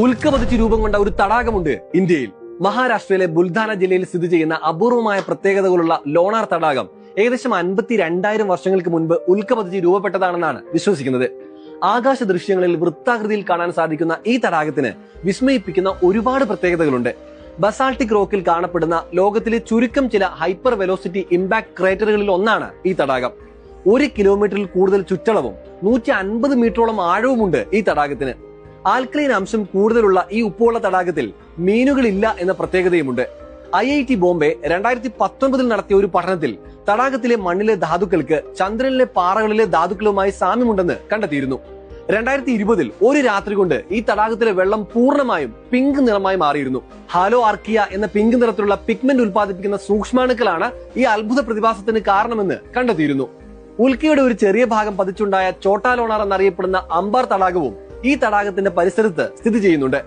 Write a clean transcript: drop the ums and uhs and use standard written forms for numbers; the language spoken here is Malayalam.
ഉൽക്ക പതിച്ച് രൂപം കൊണ്ട ഒരു തടാകമുണ്ട് ഇന്ത്യയിൽ. മഹാരാഷ്ട്രയിലെ ബുൽധാന ജില്ലയിൽ സ്ഥിതി ചെയ്യുന്ന അപൂർവമായ പ്രത്യേകതകളുള്ള ലോണാർ തടാകം ഏകദേശം 52,000 വർഷങ്ങൾക്ക് മുൻപ് ഉൽക്ക പതിച്ച് രൂപപ്പെട്ടതാണെന്നാണ് വിശ്വസിക്കുന്നത്. ആകാശ ദൃശ്യങ്ങളിൽ വൃത്താകൃതിയിൽ കാണാൻ സാധിക്കുന്ന ഈ തടാകത്തിന് വിസ്മയിപ്പിക്കുന്ന ഒരുപാട് പ്രത്യേകതകളുണ്ട്. ബസാൾട്ടിക് റോക്കിൽ കാണപ്പെടുന്ന ലോകത്തിലെ ചുരുക്കം ചില ഹൈപ്പർ വെലോസിറ്റി ഇമ്പാക്ട് ക്രേറ്ററുകളിൽ ഒന്നാണ് ഈ തടാകം. 1 കിലോമീറ്ററിൽ കൂടുതൽ ചുറ്റളവും 150 മീറ്ററോളം ആഴവുമുണ്ട് ഈ തടാകത്തിന്. ആൽക്കലൈൻ അംശം കൂടുതലുള്ള ഈ ഉപ്പുവെള്ള തടാകത്തിൽ മീനുകളില്ല എന്ന പ്രത്യേകതയുമുണ്ട്. IIT ബോംബെ 2019 നടത്തിയ ഒരു പഠനത്തിൽ തടാകത്തിലെ മണ്ണിലെ ധാതുക്കൾക്ക് ചന്ദ്രനിലെ പാറകളിലെ ധാതുക്കളുമായി സാമ്യമുണ്ടെന്ന് കണ്ടെത്തിയിരുന്നു. 2020 ഒരു രാത്രി കൊണ്ട് ഈ തടാകത്തിലെ വെള്ളം പൂർണ്ണമായും പിങ്ക് നിറമായി മാറിയിരുന്നു. ഹാലോ ആർക്കിയ എന്ന പിങ്ക് നിറത്തിലുള്ള പിഗ്മെന്റ് ഉൽപ്പാദിപ്പിക്കുന്ന സൂക്ഷ്മാണുക്കളാണ് ഈ അത്ഭുത പ്രതിഭാസത്തിന് കാരണമെന്ന് കണ്ടെത്തിയിരുന്നു. ഉൽക്കയുടെ ഒരു ചെറിയ ഭാഗം പതിച്ചുണ്ടായ ചോട്ടാ ലോണാർ എന്നറിയപ്പെടുന്ന അംബാർ തടാകവും ഈ തടാകത്തിന്റെ പരിസരത്ത് സ്ഥിതി ചെയ്യുന്നുണ്ട്.